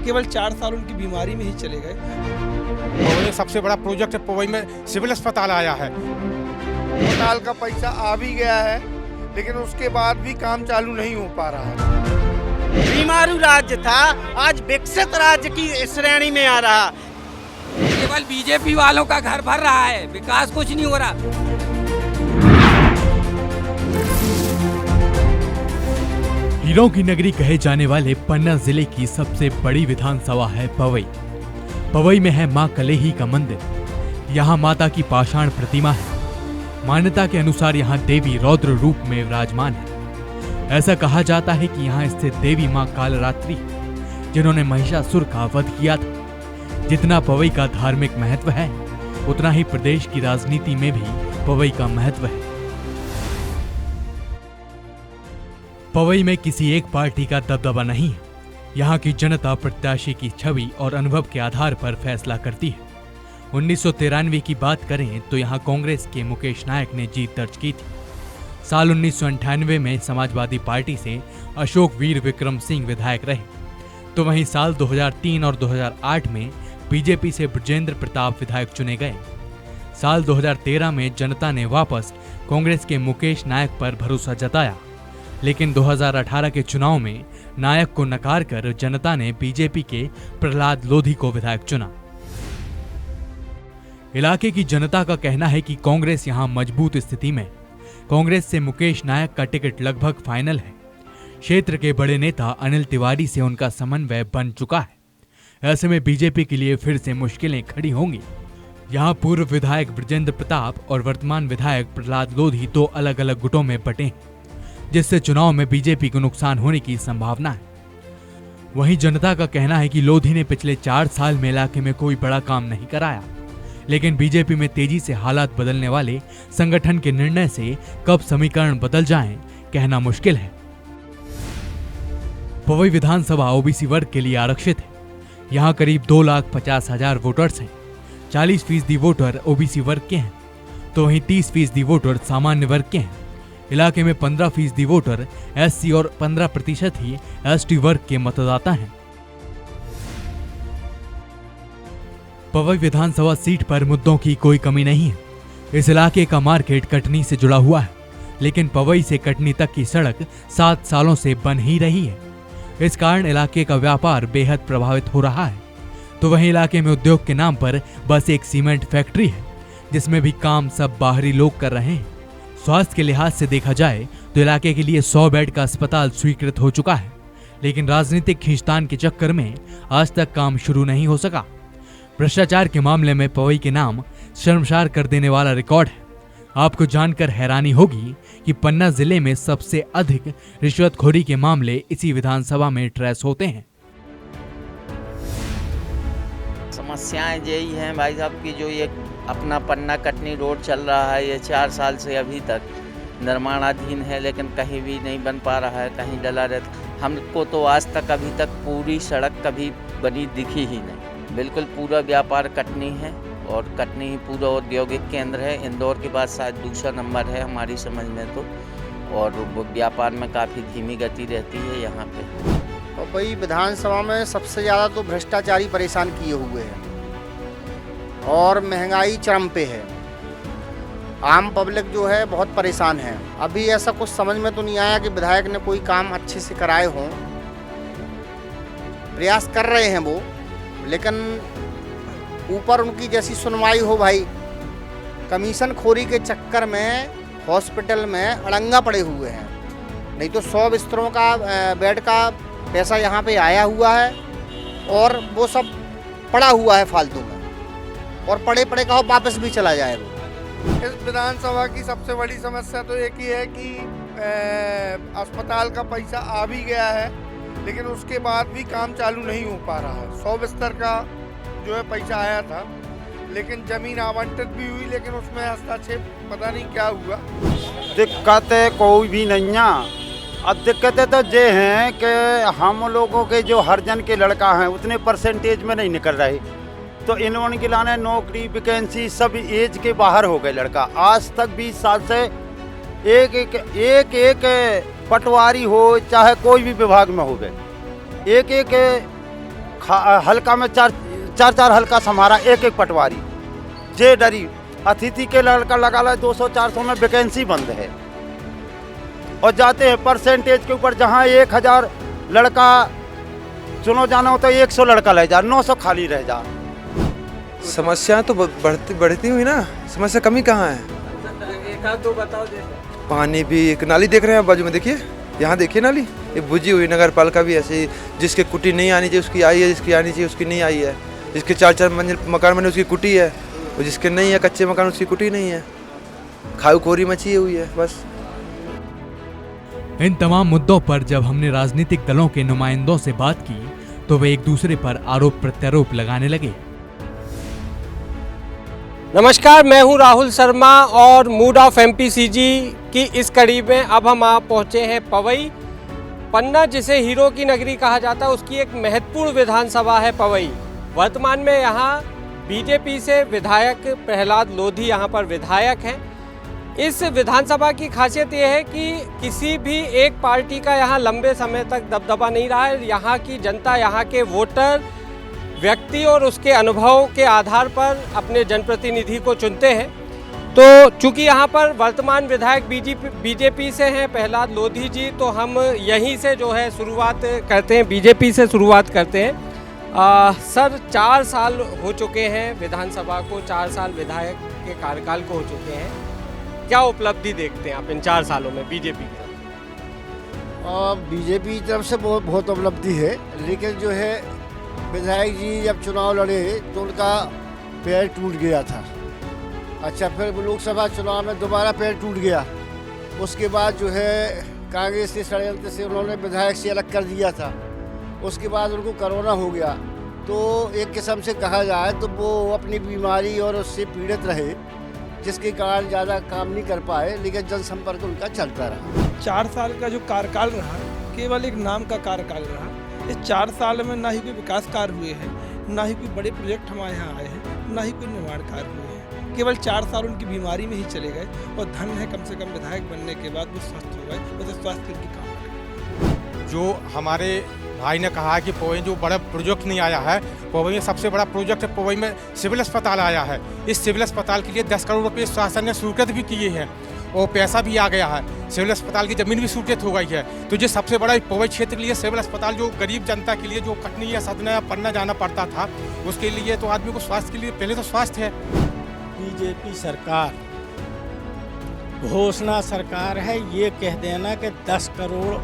केवल 4 साल उनकी बीमारी में ही चले गए। पवई सबसे बड़ा प्रोजेक्ट पवई में सिविल अस्पताल आया है। अस्पताल का पैसा आ भी गया है, लेकिन उसके बाद भी काम चालू नहीं हो पा रहा है। बीमारू राज्य था, आज विकसित राज्य की श्रेणी में आ रहा। केवल बीजेपी वालों का घर भर रहा है, विकास कुछ नहीं हो रहा। हीरों की नगरी कहे जाने वाले पन्ना जिले की सबसे बड़ी विधानसभा है पवई। पवई में है मां कलेही का मंदिर। यहाँ माता की पाषाण प्रतिमा है। मान्यता के अनुसार यहाँ देवी रौद्र रूप में विराजमान है। ऐसा कहा जाता है कि यहाँ स्थित देवी मां कालरात्रि, जिन्होंने महिषासुर का वध किया था। जितना पवई का धार्मिक महत्व है, उतना ही प्रदेश की राजनीति में भी पवई का महत्व है। पवई में किसी एक पार्टी का दबदबा नहीं है। यहाँ की जनता प्रत्याशी की छवि और अनुभव के आधार पर फैसला करती है। 1993 की बात करें तो यहाँ कांग्रेस के मुकेश नायक ने जीत दर्ज की थी। साल 1998 में समाजवादी पार्टी से अशोक वीर विक्रम सिंह विधायक रहे, तो वहीं साल 2003 और 2008 में बीजेपी से बृजेंद्र प्रताप विधायक चुने गए। साल 2013 में जनता ने वापस कांग्रेस के मुकेश नायक पर भरोसा जताया, लेकिन 2018 के चुनाव में नायक को नकार कर जनता ने बीजेपी के प्रहलाद लोधी को विधायक चुना। इलाके की जनता का कहना है कि कांग्रेस यहां मजबूत स्थिति में। कांग्रेस से मुकेश नायक का टिकट लगभग फाइनल है। क्षेत्र के बड़े नेता अनिल तिवारी से उनका समन्वय बन चुका है। ऐसे में बीजेपी के लिए फिर से मुश्किलें खड़ी होंगी। यहाँ पूर्व विधायक बृजेंद्र प्रताप और वर्तमान विधायक प्रहलाद लोधी दो अलग अलग गुटों में बटे हैं, जिससे चुनाव में बीजेपी को नुकसान होने की संभावना है। वहीं जनता का कहना है कि लोधी ने पिछले 4 साल में इलाके में कोई बड़ा काम नहीं कराया, लेकिन बीजेपी में तेजी से हालात बदलने वाले संगठन के निर्णय से कब समीकरण बदल जाएं, कहना मुश्किल है। पवई विधानसभा ओबीसी वर्ग के लिए आरक्षित है। यहाँ करीब 2,50,000 वोटर्स हैं। 40% वोटर ओबीसी वर्ग के हैं, तो वहीं 30% वोटर सामान्य वर्ग के हैं। इलाके में 15% वोटर एससी और 15% ही एसटी वर्ग के मतदाता हैं। पवई विधानसभा सीट पर मुद्दों की कोई कमी नहीं है। इस इलाके का मार्केट कटनी से जुड़ा हुआ है, लेकिन पवई से कटनी तक की सड़क 7 सालों से बन ही रही है। इस कारण इलाके का व्यापार बेहद प्रभावित हो रहा है। तो वहीं इलाके में उद्योग के नाम पर बस एक सीमेंट फैक्ट्री है, जिसमें भी काम सब बाहरी लोग कर रहे हैं। स्वास्थ्य के लिहाज से देखा जाए तो इलाके के लिए 100 बेड का अस्पताल स्वीकृत हो चुका है, लेकिन राजनीतिक खींचतान के चक्कर में आज तक काम शुरू नहीं हो सका। भ्रष्टाचार के मामले में पवई के नाम शर्मसार कर देने वाला रिकॉर्ड है। आपको जानकर हैरानी होगी कि पन्ना जिले में सबसे अधिक रिश्वतखोरी के मामले इसी विधानसभा में ट्रेस होते हैं। समस्याएं यही हैं भाई साहब की, जो ये अपना पन्ना कटनी रोड चल रहा है, ये 4 साल से अभी तक निर्माणाधीन है, लेकिन कहीं भी नहीं बन पा रहा है, कहीं डला रहता। हमको तो आज तक अभी तक पूरी सड़क कभी बनी दिखी ही नहीं। बिल्कुल पूरा व्यापार कटनी है, और कटनी ही पूरा औद्योगिक केंद्र है। इंदौर के बाद शायद दूसरा नंबर है हमारी समझ में तो, और व्यापार में काफ़ी धीमी गति रहती है यहाँ पे। और भाई विधानसभा में सबसे ज़्यादा तो भ्रष्टाचारी परेशान किए हुए हैं, और महंगाई चरम पे है। आम पब्लिक जो है बहुत परेशान है। अभी ऐसा कुछ समझ में तो नहीं आया कि विधायक ने कोई काम अच्छे से कराए हों। प्रयास कर रहे हैं वो, लेकिन ऊपर उनकी जैसी सुनवाई हो भाई। कमीशन खोरी के चक्कर में हॉस्पिटल में अड़ंगा पड़े हुए हैं। नहीं तो 100 बिस्तरों का बेड का पैसा यहाँ पे आया हुआ है, और वो सब पड़ा हुआ है फालतू में, और पड़े पड़े का वापस भी चला जाए वो। इस विधानसभा की सबसे बड़ी समस्या तो एक ही है कि अस्पताल का पैसा आ भी गया है, लेकिन उसके बाद भी काम चालू नहीं हो पा रहा है। 100 बिस्तर का जो है पैसा आया था, लेकिन जमीन आवंटित भी हुई, लेकिन उसमें हस्तक्षेप पता नहीं क्या हुआ। दिक्कत कोई भी नहीं है। अब दिक्कतें तो ये हैं कि हम लोगों के जो हरजन के लड़का हैं उतने परसेंटेज में नहीं निकल रहे, तो इन्होंने के लाने नौकरी वैकेंसी सब एज के बाहर हो गए लड़का। आज तक 20 साल से एक पटवारी हो चाहे कोई भी विभाग में हो गए, एक हल्का में चार हल्का समारा एक पटवारी जे डरी अतिथि के लड़का लगा ला 200-400 में वैकेंसी बंद है और जाते हैं परसेंटेज के ऊपर जहाँ 1000 लड़का चुनो जाना हो तो 100 लड़का ले जा 900 खाली रह जा। समस्याएं तो बढ़ती हुई ना, समस्या कमी कहाँ है? एक आध दो बताओ जैसे। पानी भी एक नाली देख रहे हैं बाजू में, देखिए यहाँ देखिए नाली ये बुझी हुई। नगर पालिका भी ऐसे ही, जिसके कुटी नहीं आनी चाहिए उसकी आई है, जिसकी आनी चाहिए उसकी नहीं आई है। जिसके 4-4 मंजिल मकान बने उसकी कुटी है, और जिसके नहीं है कच्चे मकान उसकी कुटी नहीं है। खाऊ खोरी मची हुई है बस। इन तमाम मुद्दों पर जब हमने राजनीतिक दलों के नुमाइंदों से बात की तो वे एक दूसरे पर आरोप प्रत्यारोप लगाने लगे। नमस्कार, मैं हूं राहुल शर्मा और मूड ऑफ एमपीसीजी की इस कड़ी में अब हम आप पहुंचे हैं पवई। पन्ना जिसे हीरो की नगरी कहा जाता है उसकी एक महत्वपूर्ण विधानसभा है पवई। वर्तमान में यहां बीजेपी से विधायक प्रहलाद लोधी यहां पर विधायक हैं। इस विधानसभा की खासियत यह है कि किसी भी एक पार्टी का यहाँ लंबे समय तक दबदबा नहीं रहा है। यहाँ की जनता, यहाँ के वोटर व्यक्ति और उसके अनुभव के आधार पर अपने जनप्रतिनिधि को चुनते हैं। तो चूंकि यहाँ पर वर्तमान विधायक बीजेपी से हैं प्रहलाद लोधी जी, तो हम यहीं से जो है शुरुआत करते हैं, बीजेपी से शुरुआत करते हैं। सर, 4 साल हो चुके हैं विधानसभा को, 4 साल विधायक के कार्यकाल को हो चुके हैं। क्या उपलब्धि देखते हैं आप इन 4 सालों में बीजेपी की तरफ? बीजेपी की तरफ से बहुत उपलब्धि है, लेकिन जो है विधायक जी जब चुनाव लड़े तो उनका पैर टूट गया था। अच्छा, फिर लोकसभा चुनाव में दोबारा पैर टूट गया। उसके बाद जो है कांग्रेस के षड्यंत्र से उन्होंने विधायक से अलग कर दिया था। उसके बाद उनको कोरोना हो गया, तो एक किस्म से कहा जाए तो वो अपनी बीमारी और उससे पीड़ित रहे, जिसके कारण ज़्यादा काम नहीं कर पाए, लेकिन जनसंपर्क उनका चलता रहा। 4 साल का जो कार्यकाल रहा केवल एक नाम का कार्यकाल रहा। इस 4 साल में ना ही कोई विकास कार्य हुए हैं, ना ही कोई बड़े प्रोजेक्ट हमारे यहाँ आए हैं, ना ही कोई निर्माण कार्य हुए हैं। केवल 4 साल उनकी बीमारी में ही चले गए और धन है कम से कम विधायक बनने के बाद वो स्वस्थ हो गए, वैसे स्वास्थ्य की काम। जो हमारे भाई ने कहा कि पवई जो बड़ा प्रोजेक्ट नहीं आया है, पवई में सबसे बड़ा प्रोजेक्ट है, पवई में सिविल अस्पताल आया है। इस सिविल अस्पताल के लिए 10 करोड़ रुपये शासन ने स्वीकृत भी किए हैं और पैसा भी आ गया है। सिविल अस्पताल की ज़मीन भी स्वीकृत हो गई है। तो ये सबसे बड़ा पवई क्षेत्र के लिए सिविल अस्पताल, जो गरीब जनता के लिए जो कटनी या सतना या पन्ना जाना पड़ता था, उसके लिए तो आदमी को स्वास्थ्य के लिए पहले तो स्वास्थ्य है। बीजेपी सरकार घोषणा सरकार है, ये कह देना कि 10 करोड़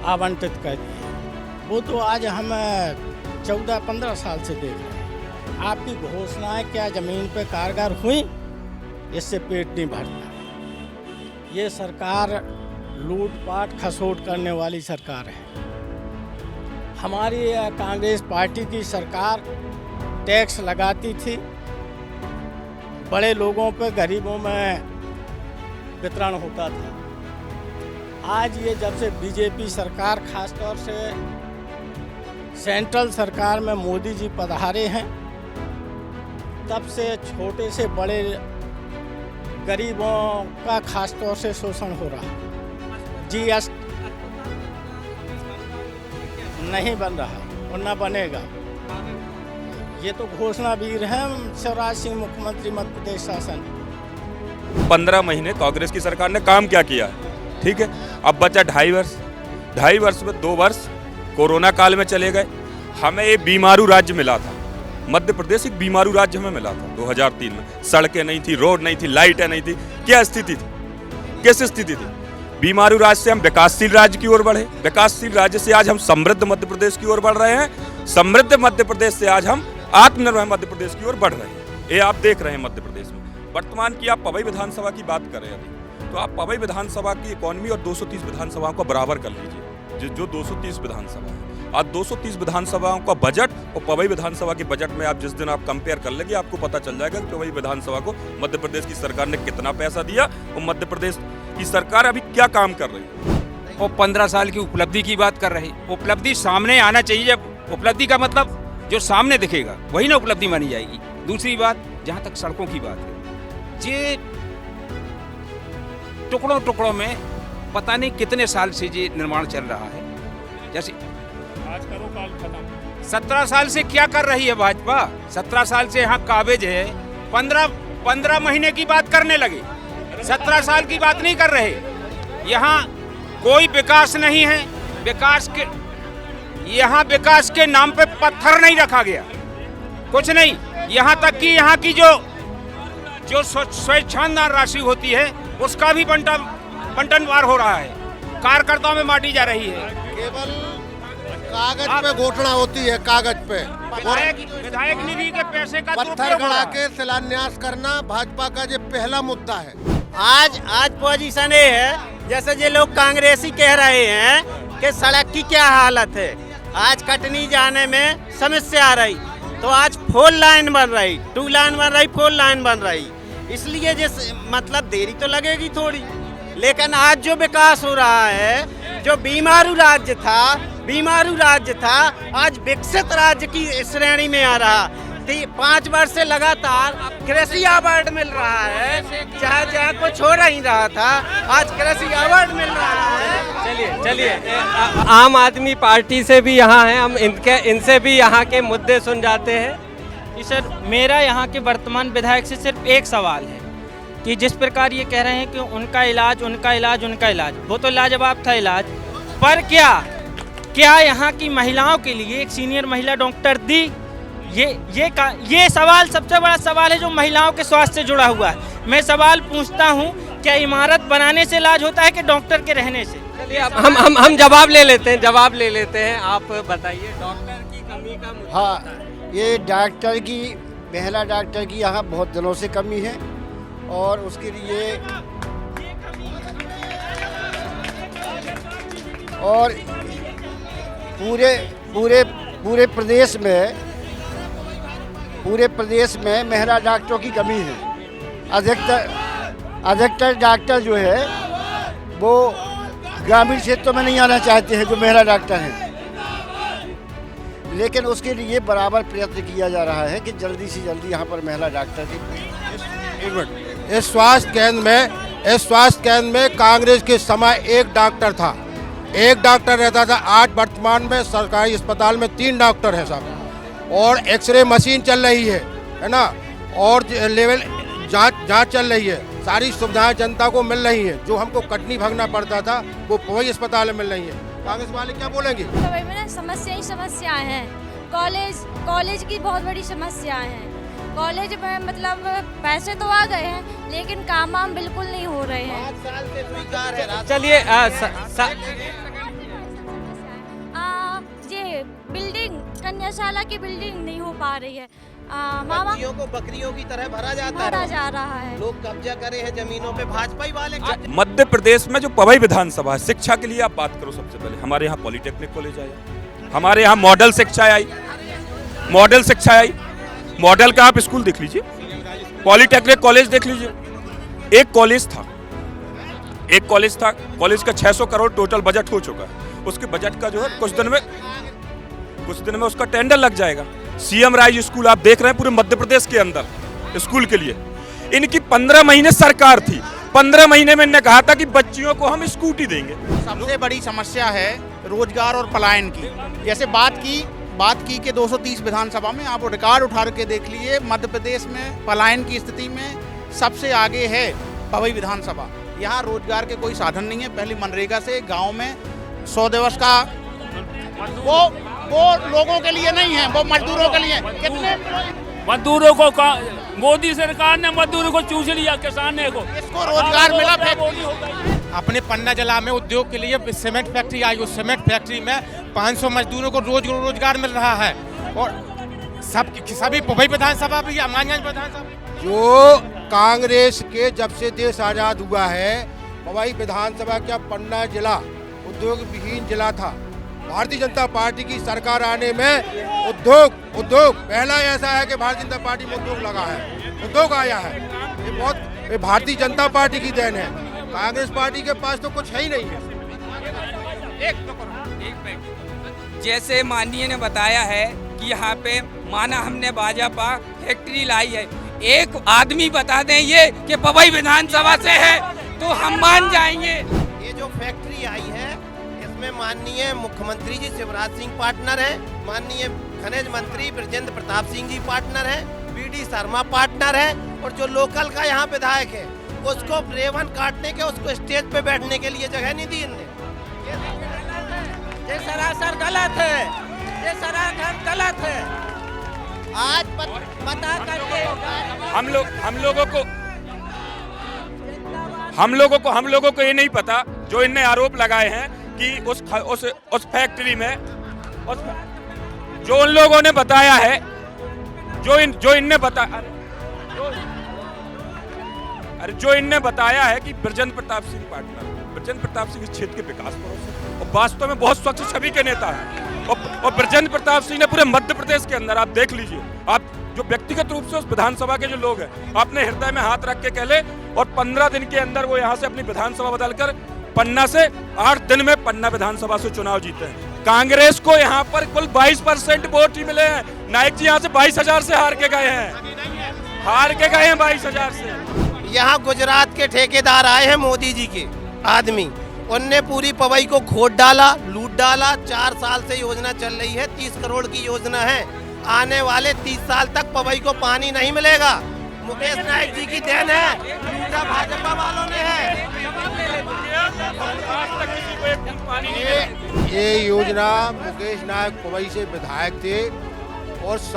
आवंटित कर दिए, वो तो आज हम 14-15 साल से देख रहे हैं। आपकी घोषणाएं क्या ज़मीन पे कारगर हुई? इससे पेट नहीं भरता। ये सरकार लूटपाट खसोट करने वाली सरकार है। हमारी कांग्रेस पार्टी की सरकार टैक्स लगाती थी, बड़े लोगों पे, गरीबों में वितरण होता था। आज ये जब से बीजेपी सरकार, खासतौर से सेंट्रल सरकार में मोदी जी पधारे हैं, तब से छोटे से बड़े गरीबों का खासतौर से शोषण हो रहा है। जीएसटी नहीं बन रहा और न बनेगा। ये तो घोषणा वीर हैं शिवराज सिंह मुख्यमंत्री मध्य प्रदेश शासन। 15 महीने कांग्रेस की सरकार ने काम क्या किया है, ठीक है। अब बचा 2.5 वर्ष। 2.5 वर्ष में 2 वर्ष कोरोना काल में चले गए। हमें एक बीमारू राज्य मिला था, मध्य प्रदेश एक बीमारू राज्य हमें मिला था 2003 में। सड़कें नहीं थी, रोड नहीं थी, लाइटें नहीं थी। क्या स्थिति थी, कैसी स्थिति थी? बीमारू राज्य से हम विकासशील राज्य की ओर बढ़े, विकासशील राज्य से आज हम समृद्ध मध्य प्रदेश की ओर बढ़ रहे हैं, समृद्ध मध्य प्रदेश से आज हम आत्मनिर्भर मध्य प्रदेश की ओर बढ़ रहे हैं। ये आप देख रहे हैं मध्य प्रदेश में। वर्तमान की आप पवई विधानसभा की बात कर रहे हैं अभी, तो आप पवई विधानसभा की इकोनॉमी और 230 विधानसभाओं को बराबर कर लीजिए। जो 230 विधानसभा है, आज 230 विधानसभाओं का बजट और पवई विधानसभा के बजट में आप जिस दिन आप कंपेयर कर लेंगे, आपको पता चल जाएगा कि पवई विधानसभा को मध्य प्रदेश की सरकार ने कितना पैसा दिया और मध्य प्रदेश की सरकार अभी क्या काम कर रही है। वो 15 साल की उपलब्धि की बात कर रही। उपलब्धि सामने आना चाहिए। जब उपलब्धि का मतलब जो सामने दिखेगा वही ना उपलब्धि मानी जाएगी। दूसरी बात, जहाँ तक सड़कों की बात है, ये टुकड़ों टुकड़ों में पता नहीं कितने साल से ये निर्माण चल रहा है। जैसे आज करो काल खत्म। 17 साल से क्या कर रही है भाजपा? 17 साल से यहाँ काबिज है, 15 महीने की बात करने लगे, 17 साल की बात नहीं कर रहे। यहाँ कोई विकास नहीं है, यहाँ विकास के नाम पे पत्थर नहीं रखा गया, कुछ नहीं। यहाँ तक कि यहाँ की जो स्वेच्छांदान राशि होती है उसका भी बंटनवार हो रहा है, कार्यकर्ताओं में बांटी जा रही है। केवल कागज पे घोषणा होती है, कागज पे विधायक निधि के पैसे का पत्थर गड़ा के शिलान्यास करना भाजपा का ये पहला मुद्दा है। आज पोजीशन ये है, जैसे ये लोग कांग्रेसी कह रहे हैं कि सड़क की क्या हालत है, आज कटनी जाने में समस्या आ रही, तो आज 4 लाइन बन रही, 2 लाइन बन रही, 4 लाइन बन रही। इसलिए मतलब देरी तो लगेगी थोड़ी, लेकिन आज जो विकास हो रहा है, जो बीमारू राज्य था आज विकसित राज्य की श्रेणी में आ रहा। 5 वर्ष से लगातार कृषि अवार्ड मिल रहा है, जहाँ कुछ हो नहीं रहा था आज कृषि अवार्ड मिल रहा है। चलिए आम आदमी पार्टी से भी यहाँ हैं, हम इनसे भी यहाँ के मुद्दे सुन जाते हैं। जी सर, मेरा यहाँ के वर्तमान विधायक से सिर्फ एक सवाल है कि जिस प्रकार ये कह रहे हैं कि उनका इलाज, वो तो लाजवाब था इलाज, पर क्या यहाँ की महिलाओं के लिए एक सीनियर महिला डॉक्टर दी? ये सवाल सबसे बड़ा सवाल है जो महिलाओं के स्वास्थ्य से जुड़ा हुआ है। मैं सवाल पूछता हूँ, क्या इमारत बनाने से इलाज होता है कि डॉक्टर के रहने से? चलिए हम जवाब ले लेते हैं, आप बताइए। डॉक्टर की कमी का मुद्दा हाँ, ये महिला डॉक्टर की यहाँ बहुत दिनों से कमी है और उसके लिए और पूरे प्रदेश में महिला डॉक्टरों की कमी है। अधिकतर डॉक्टर जो है वो ग्रामीण क्षेत्रों में नहीं आना चाहते हैं, जो महिला डॉक्टर हैं, लेकिन उसके लिए बराबर प्रयत्न किया जा रहा है कि जल्दी से जल्दी यहाँ पर महिला डॉक्टर की। इस स्वास्थ्य केंद्र में कांग्रेस के समय एक डॉक्टर था, एक डॉक्टर रहता था। आज वर्तमान में सरकारी अस्पताल में 3 डॉक्टर हैं साहब, और एक्सरे मशीन चल रही है ना, और लेवल जांच चल रही है। सारी सुविधाएं जनता को मिल रही हैं। जो हमको कटनी भागना पड़ता था वो पवई अस्पताल में मिल रही है। कांग्रेस वाले क्या बोलेंगे? पवई में समस्याएं हैं। कॉलेज की बहुत बड़ी समस्याएं हैं। कॉलेज में मतलब पैसे तो आ गए हैं, लेकिन काम बिल्कुल नहीं हो रहे हैं। 5 साल से स्वीकार है। चलिए ये बिल्डिंग, कन्याशाला की बिल्डिंग नहीं हो पा रही है। बच्चियों को बकरियों की तरह भरा जा रहा है। लोग कब्जा करे हैं जमीनों पे, भाजपा ही वाले। मध्य प्रदेश में जो पवई विधानसभा है, शिक्षा के लिए आप बात करो। सबसे पहले हमारे यहाँ पॉलिटेक्निक कॉलेज आया, हमारे यहाँ मॉडल शिक्षा आई। मॉडल का आप स्कूल देख लीजिए, पॉलिटेक्निक कॉलेज देख लीजिए। एक कॉलेज था, कॉलेज का 600 करोड़ टोटल बजट हो चुका है। उसके बजट का जो है कुछ दिन में उसका टेंडर लग जाएगा। सीएम राइज स्कूल आप देख रहे हैं पूरे मध्य प्रदेश के अंदर स्कूल के लिए। इनकी 15 महीने सरकार थी, 15 महीने में इन्होंने कहा था कि बच्चियों को हम स्कूटी देंगे। सबसे बड़ी समस्या है रोजगार और पलायन की। जैसे बात की कि 230 विधानसभा में आप रिकॉर्ड उठा के देख लीजिए, मध्य प्रदेश में पलायन की स्थिति में सबसे आगे है पवई विधानसभा। यहाँ रोजगार के कोई साधन नहीं है। पहले मनरेगा से गांव में 100 दिवस का वो लोगों के लिए नहीं है, वो मजदूरों के लिए। कितने मजदूरों को मोदी सरकार ने मजदूरों को चूस लिया, किसानों को इसको रोजगार मिला। अपने पन्ना जिला में उद्योग के लिए सीमेंट फैक्ट्री आई। उस सीमेंट फैक्ट्री में 500 मजदूरों को रोजगार मिल रहा है। और सभी पवई विधानसभा भी, माननीय विधानसभा जो कांग्रेस के जब से देश आजाद हुआ है, पवई विधानसभा का पन्ना जिला उद्योग विहीन जिला था। भारतीय जनता पार्टी की सरकार आने में उद्योग पहला ऐसा है कि भारतीय जनता पार्टी में उद्योग लगा है, उद्योग आया है। ये भारतीय जनता पार्टी की देन है। कांग्रेस पार्टी के पास तो कुछ है ही नहीं है। जैसे माननीय ने बताया है कि यहाँ पे माना हमने भाजपा फैक्ट्री लाई है, एक आदमी बता दें ये कि पवई विधानसभा से है तो हम मान जाएंगे। ये जो फैक्ट्री आई है इसमें माननीय मुख्यमंत्री जी शिवराज सिंह पार्टनर हैं, माननीय खनिज मंत्री ब्रजेंद्र प्रताप सिंह जी पार्टनर हैं, बीडी शर्मा पार्टनर है, और जो लोकल का यहाँ विधायक है उसको रेवन काटने के, उसको स्टेज पे बैठने के लिए जगह नहीं दी इनने। ये सरासर गलत है, ये सरासर गलत है। आज पता करके हम लोगों को ये नहीं पता, जो इनने आरोप लगाए हैं कि उस फैक्ट्री में जो उन लोगों ने बताया है, जो इनने बताया है कि ब्रजेंद्र प्रताप सिंह इस क्षेत्र के विकास पर और वास्तव में बहुत स्वच्छ छवि के नेता हैं। और ब्रजेंद्र प्रताप सिंह ने पूरे मध्य प्रदेश के अंदर, आप देख लीजिए, आप जो व्यक्तिगत रूप से उस विधानसभा के जो लोग हैं, अपने हृदय में हाथ रख के कह ले, और 15 दिन के अंदर वो यहाँ से अपनी विधानसभा बदलकर पन्ना से 8 दिन में पन्ना विधानसभा से चुनाव जीते हैं। कांग्रेस को यहाँ पर कुल 22% वोट ही मिले हैं। नाइक जी यहाँ से 22,000 से हार के गए हैं 22,000 से। यहाँ गुजरात के ठेकेदार आए हैं, मोदी जी के आदमी, उनने पूरी पवई को खोद डाला, लूट डाला। 4 साल से योजना चल रही है, 30 करोड़ की योजना है। आने वाले 30 साल तक पवई को पानी नहीं मिलेगा। मुकेश नाइक जी की देन है, दूसरा भाजपा वालों ने है। ये योजना मुकेश नायक पवई से विधायक थे, और उस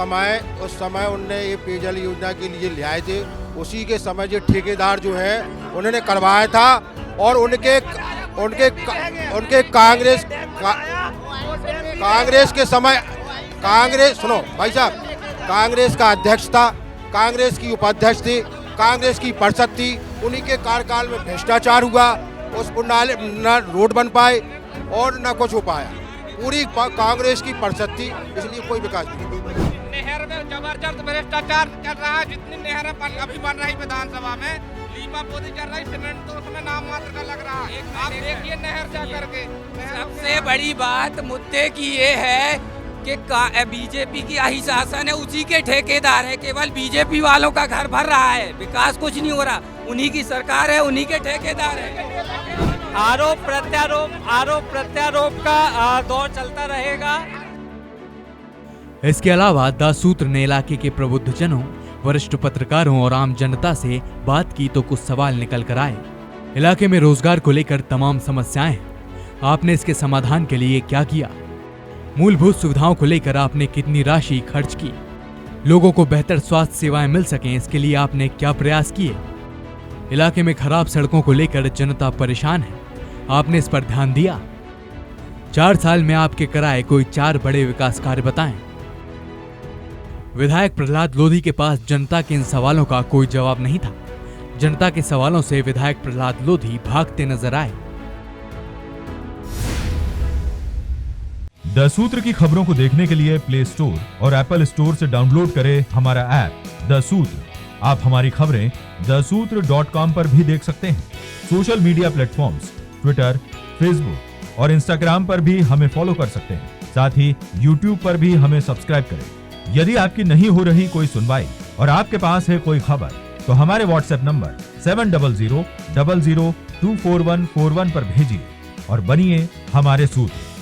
समय उनने ये पेयजल योजना के लिए ले आए थे। उसी के समय जो ठेकेदार जो है उन्होंने करवाया था, और उनके कांग्रेस के समय सुनो भाई साहब, कांग्रेस का अध्यक्ष था, कांग्रेस की उपाध्यक्ष थी, कांग्रेस की परिषद थी, उन्हीं के कार्यकाल में भ्रष्टाचार हुआ, उस पर न रोड बन पाए और न कुछ हो पाया। पूरी कांग्रेस की परिषद थी, इसलिए कोई विकास नहीं। नहर में जबरदस्त भ्रष्टाचार कर रहा है। जितनी नहरें अभी बन रही विधानसभा में, लीपा पोती चल रही, सीमेंट तो उसमें नाम मात्र का लग रहा है। आप देखिए नहर जा करके। सबसे बड़ी बात मुद्दे की ये है कि बीजेपी की यही शासन है, उसी के ठेकेदार है, केवल बीजेपी वालों का घर भर रहा है, विकास कुछ नहीं हो रहा। उन्हीं की सरकार है, उन्हीं के ठेकेदार है। आरोप प्रत्यारोप का दौर चलता रहेगा। इसके अलावा दासूत्र ने इलाके के प्रबुद्धजनों, वरिष्ठ पत्रकारों और आम जनता से बात की तो कुछ सवाल निकल कर आए। इलाके में रोजगार को लेकर तमाम समस्याएं हैं, आपने इसके समाधान के लिए क्या किया? मूलभूत सुविधाओं को लेकर आपने कितनी राशि खर्च की? लोगों को बेहतर स्वास्थ्य सेवाएं मिल सकें, इसके लिए आपने क्या प्रयास किए? इलाके में खराब सड़कों को लेकर जनता परेशान है, आपने इस पर ध्यान दिया? 4 साल में आपके कराए कोई 4 बड़े विकास कार्य बताएं। विधायक प्रहलाद लोधी के पास जनता के इन सवालों का कोई जवाब नहीं था। जनता के सवालों से विधायक प्रहलाद लोधी भागते नजर आए। द सूत्र की खबरों को देखने के लिए प्ले स्टोर और एप्पल स्टोर से डाउनलोड करें हमारा ऐप द सूत्र। आप हमारी खबरें thesutra.com पर भी देख सकते हैं। Social media platforms Twitter, Facebook और इंस्टाग्राम पर भी हमें फॉलो कर सकते हैं। साथ ही यूट्यूब पर भी हमें सब्सक्राइब करें। यदि आपकी नहीं हो रही कोई सुनवाई और आपके पास है कोई खबर, तो हमारे व्हाट्सएप नंबर 700000244141 पर भेजिए और बनिए हमारे सूत्र।